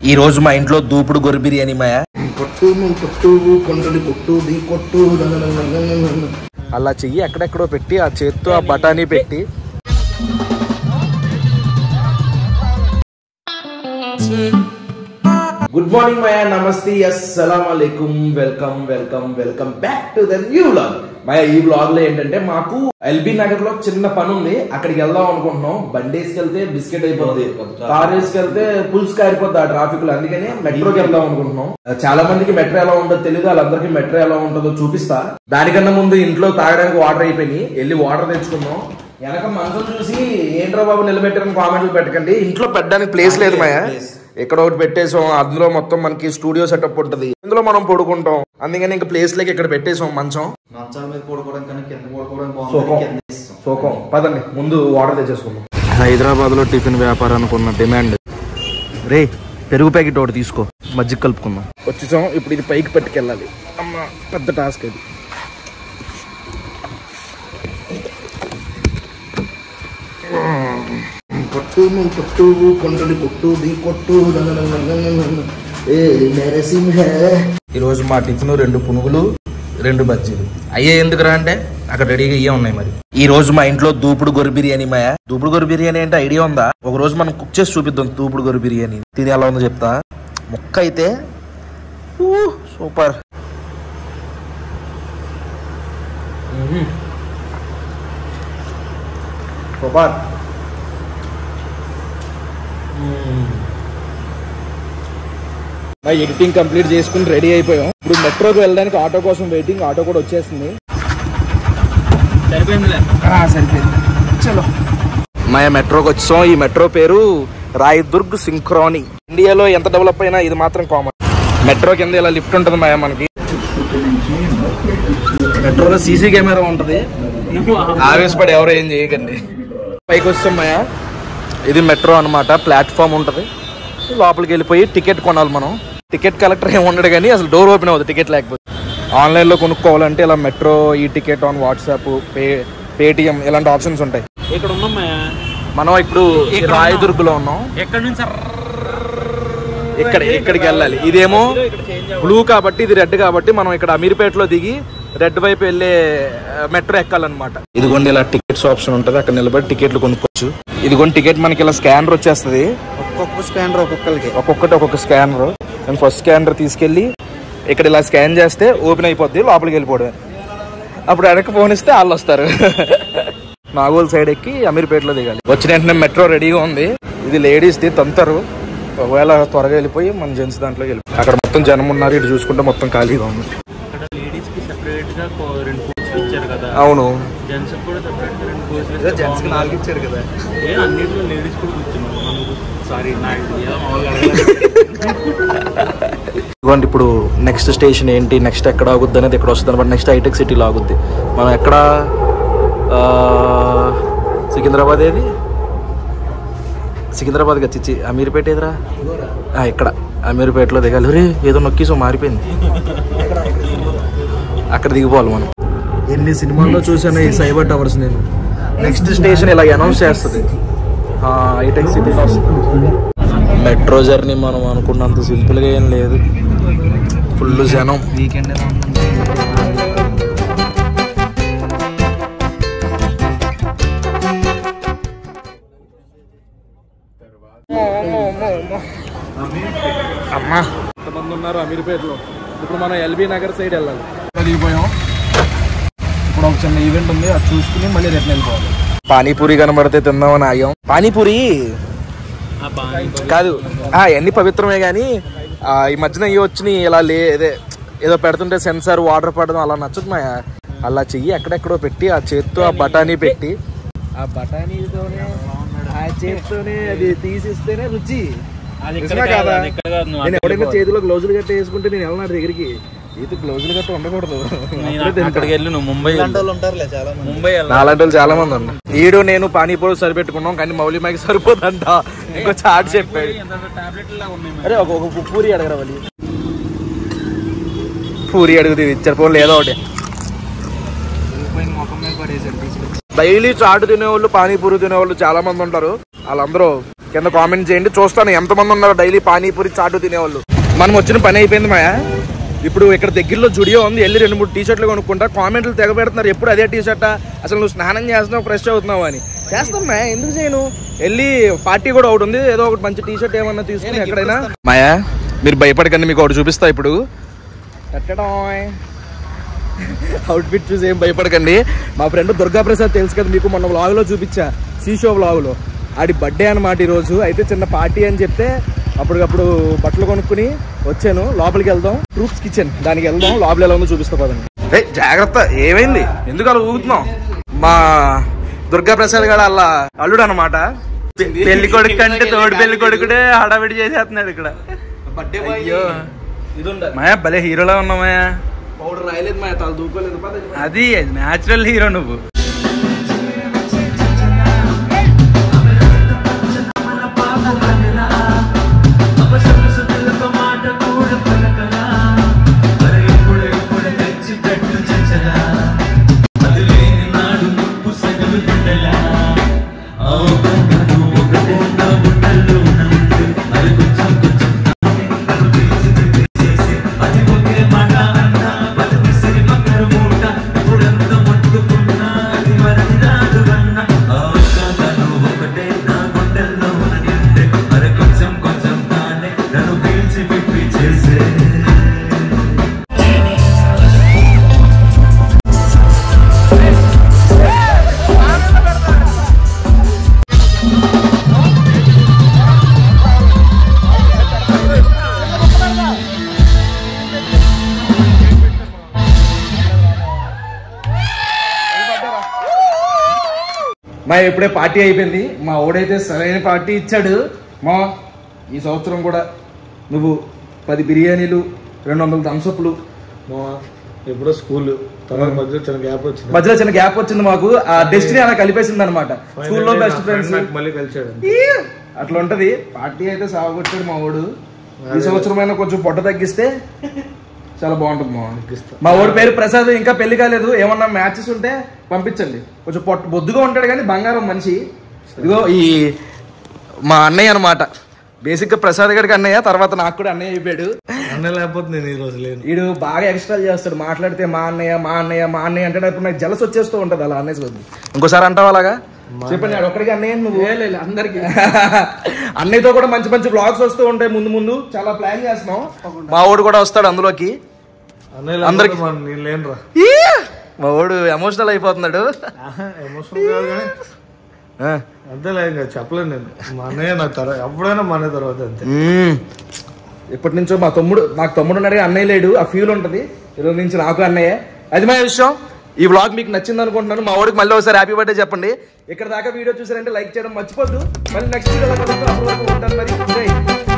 ఈ రోజు మా ఇంట్లో దూపుడు గొర్రె బిర్యానీ మాయా. అలా చెయ్యి ఎక్కడెక్కడో పెట్టి ఆ చేత్తో ఆ బఠానీ పెట్టి గుడ్ మార్నింగ్ మాయా, నమస్తే, అస్సలాముఅలైకుం, welcome welcome welcome back to the new vlog. Maya ఈ వ్లాగ్ లో ఏంటంటే మాకు ఎల్బీ నగర్ లో చిన్న పని ఉంది, అక్కడికి వెళ్దాం అనుకుంటున్నాం. బండి వేసుకెళ్తే బిస్కెట్ అయిపోద్ది, కార్ వేసుకెళ్తే పులుసు కారిపోద్ది ఆ ట్రాఫిక్ లో. అందుకని మెట్రోకి వెళ్దాం అనుకుంటున్నాం. చాలా మందికి మెట్రో ఎలా ఉంటుందో తెలియదు, వాళ్ళందరికీ మెట్రో ఎలా ఉంటుందో చూపిస్తా. దానికన్నా ముందు ఇంట్లో తాగడానికి వాటర్ అయిపోయినాయి, వెళ్ళి వాటర్ తెచ్చుకుందాం. వెనక మనసు చూసి ఏంట్రా బాబు నిలబెట్టారని కామెంట్లు పెట్టకండి. ఇంట్లో పెట్టడానికి ప్లేస్ లేదు మాయా, ఇక్కడ ఒకటి పెట్టేసాం. అందులో మొత్తం మనకి స్టూడియో సెటప్ ఉంటది, ఇందులో మనం పడుకుంటాం. అందుకని ఇంకా ప్లేస్ లేక ఇక్కడ పెట్టేసాం మంచం. సోకం పదండి ముందు వాటర్ తెచ్చేసుకుందాం. హైదరాబాద్ లో టిఫిన్ వ్యాపారానికి ఉన్న డిమాండ్. రే పెరుగు ప్యాకెట్ ఒకటి తీసుకో, మజ్జిగ కలుపుకుందాం. వచ్చేసాం, ఇప్పుడు ఇది పైకి పట్టుకెళ్ళాలి. అమ్మ పెద్ద టాస్క్ ఇది. ఈరోజు మా టిఫిన్ 2 పునుగులు 2 బజ్జీలు. అయ్యే ఎందుకురా అంటే అక్కడ రెడీగా ఇయ్యే ఉన్నాయి. మరి ఈ రోజు మా ఇంట్లో దూపుడు గొర్రె బిర్యానీ మాయా. దూపుడు గొర్రె బిర్యానీ అంటే ఐడియా ఉందా? ఒక రోజు మనం కుక్ చేసి చూపిద్దాం దూపుడు గొర్రె బిర్యానీ. తిని ఎలా ఉందో చెప్తా. ముక్క అయితే సూపర్. సూపర్. ఎడిటింగ్ కంప్లీట్ చేసుకుని రెడీ అయిపోయాం. ఇప్పుడు మెట్రోకి వెళ్ళడానికి ఆటో కోసం వెయిటింగ్. ఆటో కూడా వచ్చేస్తుంది. సరిపోయింది చలో మాయా మెట్రోకి వచ్చాం. ఈ మెట్రో పేరు రాయదుర్గ్ సింక్రోని. ఇండియాలో ఎంత డెవలప్ అయినా ఇది మాత్రం కామన్. మెట్రో కింద ఇలా లిఫ్ట్ ఉంటుంది మాయా మనకి. మెట్రోలో సీసీ కెమెరా ఉంటది, ఆవేశపడి ఎవరు ఏం చేయకండి. పైకి వస్తాం మాయా, ఇది మెట్రో అనమాట. ప్లాట్ఫామ్ ఉంటది, లోపలికి వెళ్ళిపోయి టికెట్ కొనాలి మనం. టికెట్ కలెక్టర్ ఏమి ఉండడు కానీ అసలు డోర్ ఓపెన్ అవుతుంది టికెట్ లేకపోతే. ఆన్లైన్లో కొనుక్కోవాలంటే ఇలా మెట్రో ఈ టికెట్ ఆన్ వాట్సాప్, పేటిఎం ఇలాంటి ఆప్షన్స్ ఉంటాయి. ఇక్కడ ఉన్నాం మనం ఇప్పుడు రాయదుర్గ్లో ఉన్నాం. ఎక్కడ నుంచి ఇక్కడికి వెళ్ళాలి. ఇదేమో బ్లూ కాబట్టి ఇది రెడ్ కాబట్టి మనం ఇక్కడ అమీర్పేటలో దిగి రెడ్ వైపు వెళ్ళే మెట్రో ఎక్కాలన్నమాట. ఇదిగోండి ఇలా టికెట్స్ ఆప్షన్ ఉంటుంది, అక్కడ నిలబడి టికెట్లు కొనుక్కోవచ్చు. ఇదిగోండి టికెట్ మనకి ఇలా స్కానర్ వచ్చేస్తుంది. ఒక్కొక్క స్కానర్ ఒక్కొక్కటి ఒక్కొక్క స్కానర్. నేను ఫస్ట్ స్కానర్ తీసుకెళ్ళి ఇక్కడ ఇలా స్కాన్ చేస్తే ఓపెన్ అయిపోద్ది, లోపలికి వెళ్ళిపోవడమే. అప్పుడు వెనక్కి ఫోన్ ఇస్తే వాళ్ళు వస్తారు. నాగోల్ సైడ్ ఎక్కి అమీర్పేటలో దిగాలి. వచ్చిన వెంటనే మెట్రో రెడీగా ఉంది. ఇది లేడీస్ది, తంతారు. ఒకవేళ త్వరగా వెళ్ళిపోయి మన జెంట్స్ దాంట్లోకి వెళ్ళి అక్కడ మొత్తం జనం ఉన్నారు. ఇటు చూసుకుంటే మొత్తం ఖాళీగా ఉంది. అవును, ఇదిగోండి ఇప్పుడు నెక్స్ట్ స్టేషన్ ఏంటి, నెక్స్ట్ ఎక్కడ ఆగుద్ది అనేది ఇక్కడ వస్తుంది అనమాట. నెక్స్ట్ హైటెక్ సిటీలో ఆగుద్ది. మనం ఎక్కడ సికింద్రాబాద్, ఏది సికింద్రాబాద్ చిచ్చి అమీర్పేట ఎదురా ఇక్కడ అమీర్పేటలో దిగాలి. రే ఏదో నొక్కిసో మారిపోయింది, అక్కడ దిగిపోవాలి మనం. ఎన్ని సినిమాల్లో చూసాను ఈ సైబర్ టవర్స్ నేను. నెక్స్ట్ స్టేషన్ ఇలా అనౌన్స్ చేస్తుంది, హైటెక్ సిటీలో వస్తుంది. మెట్రో జర్నీ మనం అనుకున్నంత సింపుల్గా ఏం లేదు, ఫుల్ జనం. వీకెండ్ అమ్మా ఎంతమంది ఉన్నారు అమీర్పేటలో. ఇప్పుడు మనం ఎల్బీ నగర్ సైడ్ వెళ్ళాలి. దిగిపోయాం. ఇప్పుడు ఒక చిన్న ఈవెంట్ ఉంది, అది చూసుకుని మళ్ళీ రిటర్న్ వెళ్ళిపోవాలి. పానీపూరి కనబడితే తిందామని ఆగాం. పానీపూరి కాదు, అవన్నీ పవిత్రమే కానీ ఈ మధ్యన ఇవి వచ్చినాయి ఇలా ఏదో పెడుతుంటే సెన్సార్ వాటర్ పడడం అలా నచ్చదు మాయా. అలా చెయ్యి ఎక్కడెక్కడో పెట్టి ఆ చేత్తో ఆ బఠానీ పెట్టి ఆ బఠానీతోనే ఆ చేత్తోనే అది తీసిస్తేనే రుచి. కదా నేను ఎవడైనా చేతిలో గ్లౌజులు గట్ట వేసుకుంటే నేను వెళ్ళిన దగ్గరికి ఇది గ్లౌజులు గట్ట ఉండకూడదు. నాలంటి చాలా మంది ఉన్నారు. ఈడు నేను పానీపూరి సరిపెట్టుకున్నాం కానీ మౌలిమాకి సరిపోదంట. ఇంకో చాట్ చెప్పాడు. అరే ఒక పూరి అడగరా వాళ్ళు. పూరి అడుగుతుంది ఇచ్చారు, పోనీ ఏదో ఒకటి డైలీ చాటు తినేవాళ్ళు పానీపూరి తినేవాళ్ళు చాలా మంది ఉంటారు. వాళ్ళందరూ కింద కామెంట్ చేయండి, చూస్తాను ఎంతమంది ఉన్నారు డైలీ పానీపూరి చాటు తినేవాళ్ళు. మనం వచ్చిన పని అయిపోయింది మాయా. ఇప్పుడు ఇక్కడ దగ్గరలో జుడియో ఉంది, వెళ్ళి 2-3 టీ-షర్ట్లు కొనుక్కుంటా. కామెంట్లు తెగ పెడుతున్నారు, ఎప్పుడు అదే టీ-షర్టా, అసలు నువ్వు స్నానం చేస్తున్నావు ఫ్రెష్ అవుతున్నావు అని. చేస్తాం మాయా, ఎందుకు చేయను. వెళ్ళి పార్టీ కూడా ఒకటి ఉంది, ఏదో ఒకటి మంచి టీ-షర్ట్ ఏమన్నా తీసుకుని ఎక్కడైనా. మాయా మీరు భయపడకండి, మీకు ఒకటి చూపిస్తా ఇప్పుడు. అవుట్ఫిట్ చూసి ఏం భయపడకండి. మా ఫ్రెండ్ దుర్గాప్రసాద్ తెలుసు కదా మీకు, మొన్న వ్లాగ్లో చూపించా, సీషో వ్లాగ్లో. ఆడి బర్త్డే అనమాట ఈరోజు. అయితే చిన్న పార్టీ అని చెప్తే అప్పటికప్పుడు బట్టలు కొనుక్కుని వచ్చాను. లోపలికి వెళ్దాం, ట్రూప్స్ కిచెన్, దానికి వెళ్దాం. లోపల ఎలా ఉందో చూపిస్తా పదండి. జాగ్రత్త, ఏమైంది, ఎందుకు అలా ఊగుతున్నాం? మా దుర్గాప్రసాద్ గారు అలా అల్లుడు అనమాట. పెళ్లి కొడుకు అంటే తోడు పెళ్లి కొడుకుడే హడావిడి చేసేస్తున్నాడు ఇక్కడ. అయ్యో మాయా భలే హీరోలా ఉన్నావు మాయా. పౌడర్ రాయలేదు మాయా, తల దూకోలేదు. అది న్యాచురల్ హీరో నువ్వు. మా ఇప్పుడే పార్టీ అయిపోయింది. మా ఓడైతే సరైన పార్టీ ఇచ్చాడు. మా ఈ సంవత్సరం కూడా నువ్వు 10 బిర్యానీలు, 200 థమ్సప్లు. మా ఎప్పుడో స్కూల్ మధ్యలో చిన్న గ్యాప్ వచ్చింది మాకు. ఆ డెస్టినీ అలా కలిపేసింది అనమాట. స్కూల్లో బెస్ట్ ఫ్రెండ్స్ మళ్ళీ కలిసాడు, అట్లా ఉంటది. పార్టీ అయితే సాగొచ్చాడు మా ఓడు. ఈ సంవత్సరం అయినా కొంచెం పొట్ట తగ్గిస్తే చాలా బాగుంటుంది. మా ఓడి పేరు ప్రసాద్, ఇంకా పెళ్లి కాలేదు. ఏమన్నా మ్యాచెస్ ఉంటే పంపించండి. కొంచెం బొద్దుగా ఉంటాడు కానీ బంగారం మనిషి. ఇదిగో ఈ మా అన్నయ్య అనమాట. బేసిక్ గా ప్రసాద్ గారికి అన్నయ్య, తర్వాత నాకు కూడా అన్నయ్య అయిపోయాడు. అన్నయ్య లేకపోతే నేను ఈ రోజు లేను. వీడు బాగా ఎక్స్ట్రా చేస్తాడు, మాట్లాడితే మా అన్నయ్య మా అన్నయ్య మా అన్నయ్య అంటే అప్పుడు నాకు జలస్ వచ్చేస్తూ ఉంటది అలా అన్నయ్య. ఇంకోసారి అంటావు అలాగా? చెప్పండి, ఒక్కడికి అన్నయ్య నువ్వు అందరికి. అన్నయ్యతో కూడా మంచి మంచి బ్లాగ్స్ వస్తూ ఉంటాయి ముందు ముందు. చాలా ప్లాన్ చేస్తున్నాం. మా వాడు కూడా వస్తాడు అందులోకి. అందరికి మా వాడు ఎమోషనల్ అయిపోతున్నాడు. అంతేలే, చెప్పలేను నేను. మా అన్నయ్య నా తర్వాత ఎప్పుడైనా మా అన్నయ్య తర్వాత అంతే. ఎప్పటి నుంచో నాకు తమ్ముడు ఉన్నాడు, అన్నయ్య లేడు. ఆ ఫీల్ ఉంటది. ఈరోజు నుంచి నాకు అన్నయ్య. అది మా విషయం. ఈ వ్లాగ్ మీకు నచ్చింది అనుకుంటున్నాను. మా వాడికి మళ్ళీ ఒకసారి హ్యాపీ బర్త్డే చెప్పండి. ఇక్కడ దాకా వీడియో చూసారంటే లైక్ చేయడం మర్చిపోద్దు. మళ్ళీ నెక్స్ట్ వీడియో ఉంటాను మరి.